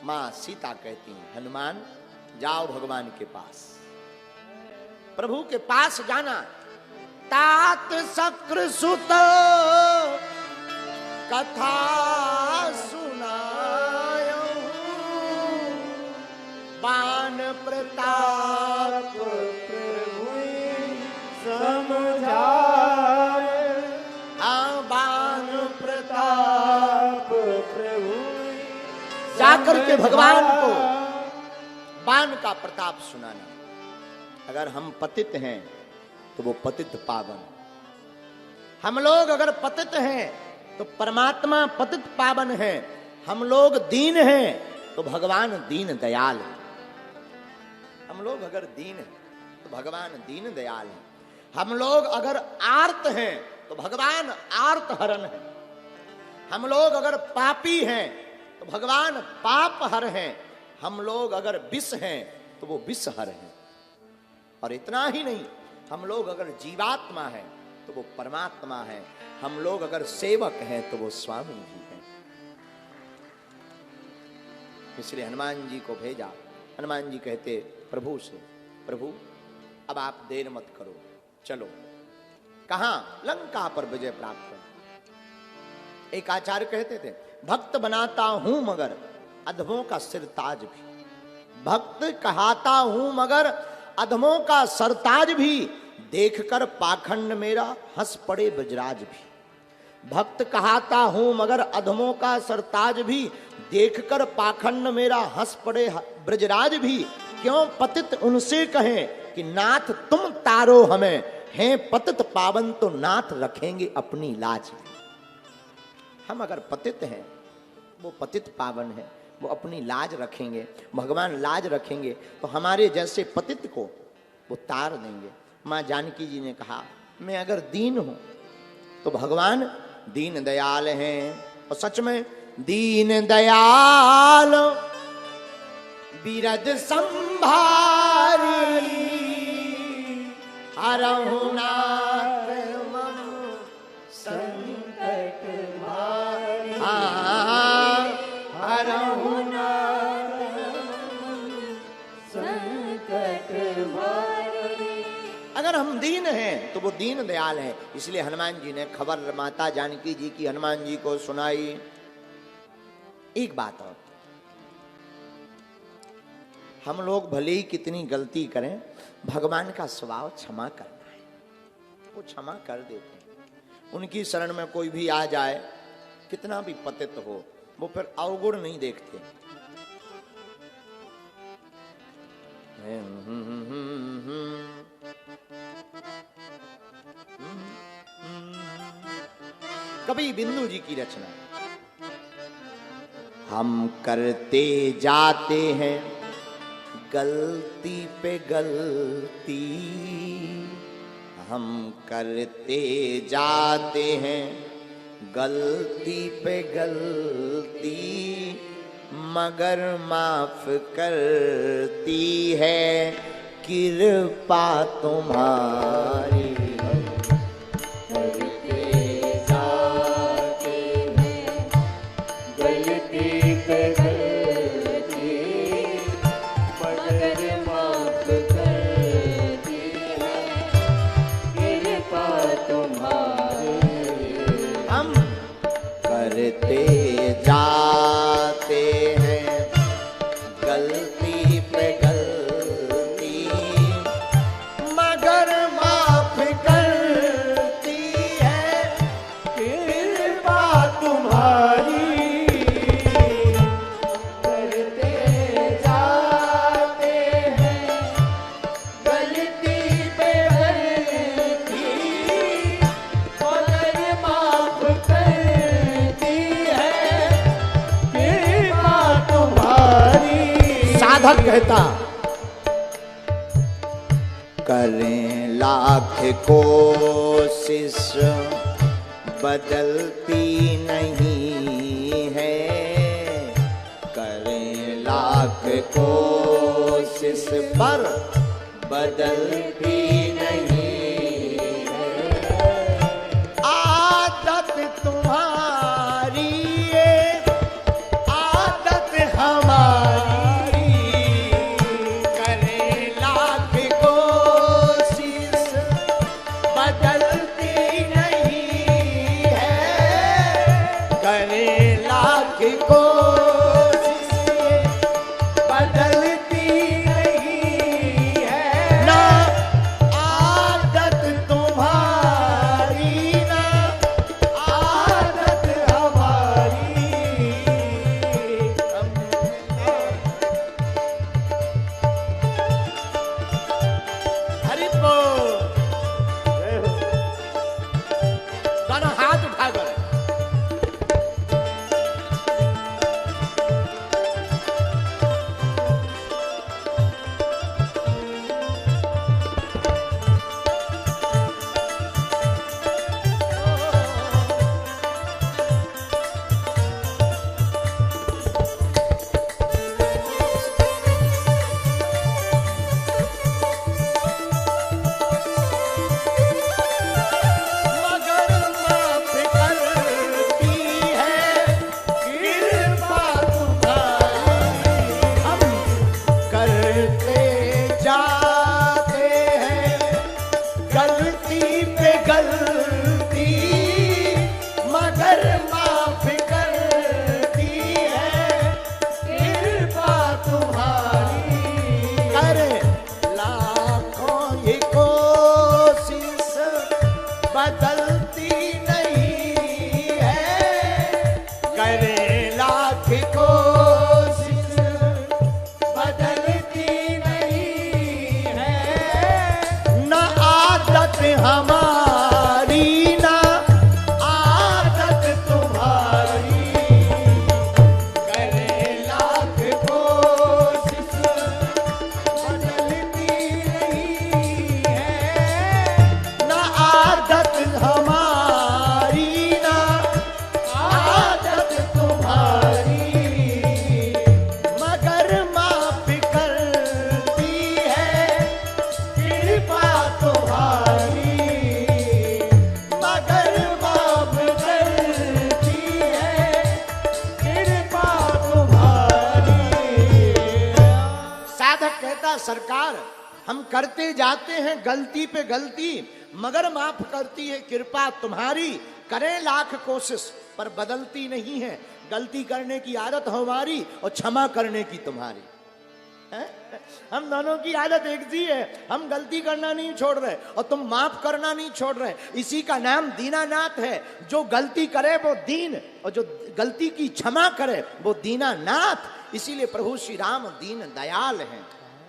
मां सीता कहती हैं, हनुमान जाओ भगवान के पास, प्रभु के पास जाना। तात शक्र सुत कथा सुनायो, बाण प्रताप प्रभु समझाए। हाँ, बाण प्रताप प्रभु जाकर के भगवान को बाण का प्रताप सुनाना। अगर हम पतित हैं तो वो पतित पावन, हम लोग अगर पतित हैं तो परमात्मा पतित पावन है। हम लोग दीन हैं तो भगवान दीन दयाल है। हम लोग अगर दीन हैं तो भगवान दीन दयाल है। हम लोग अगर आर्त हैं तो भगवान आर्त हरण है। हम लोग अगर पापी हैं तो भगवान पाप हर हैं। हम लोग अगर विष हैं तो वो विष हर हैं। और इतना ही नहीं, हम लोग अगर जीवात्मा हैं तो वो परमात्मा है। हम लोग अगर सेवक हैं तो वो स्वामी जी हैं। इसलिए हनुमान जी को भेजा। हनुमान जी कहते प्रभु से, प्रभु अब आप देर मत करो, चलो। कहां? लंका पर विजय प्राप्त कर। एक आचार्य कहते थे, भक्त बनाता हूं मगर अधमों का सिर ताज भी। भक्त कहाता हूं मगर अधमों का सरताज भी, देखकर पाखंड मेरा हंस पड़े ब्रजराज भी। भक्त कहाता हूं मगर अधमों का सरताज भी, देखकर पाखंड मेरा हंस पड़े ब्रजराज भी। क्यों पतित उनसे कहें कि नाथ तुम तारो हमें, हैं पतित पावन तो नाथ रखेंगे अपनी लाज। हम अगर पतित हैं, वो पतित पावन है, वो अपनी लाज रखेंगे, भगवान लाज रखेंगे तो हमारे जैसे पतित को वो तार देंगे। मां जानकी जी ने कहा, मैं अगर दीन हूं तो भगवान दीन दयाल हैं। और सच में दीन दयाल बिरद संभारी, हरहु नाथ मम संकट भारी। हरहु नाथ संकट भारी। अगर हम दीन हैं तो वो दीन दयाल है। इसलिए हनुमान जी ने खबर माता जानकी जी की हनुमान जी को सुनाई। एक बात और, हम लोग भले ही कितनी गलती करें, भगवान का स्वभाव क्षमा करना है। वो क्षमा कर देते हैं। उनकी शरण में कोई भी आ जाए, कितना भी पतित हो, वो फिर अवगुण नहीं देखते। कभी बिंदु जी की रचना, हम करते जाते हैं गलती पे गलती, हम करते जाते हैं गलती पे गलती, मगर माफ करती है कृपा तुम्हारी। जाते हैं गलती पे गलती, मगर माफ करती है कृपा तुम्हारी। करते जाते हैं गलती पे गलती, मगर माफ करती साधक कहता, करें लाख कोशिश बदलती नहीं है, करें लाख कोशिश पर बदलती नहीं है। आदत तुम्हारी आदत हमारी, सरकार हम करते जाते हैं गलती पे गलती, मगर माफ करती है कृपा तुम्हारी। करें लाख कोशिश पर बदलती नहीं है, गलती करने की आदत हमारी और क्षमा करने की तुम्हारी है? हम दोनों की आदत एक सी है, हम गलती करना नहीं छोड़ रहे और तुम माफ करना नहीं छोड़ रहे। इसी का नाम दीनानाथ है। जो गलती करे वो दीन, और जो गलती की क्षमा करे वो दीनानाथ। इसीलिए प्रभु श्री राम दीन दयाल हैं।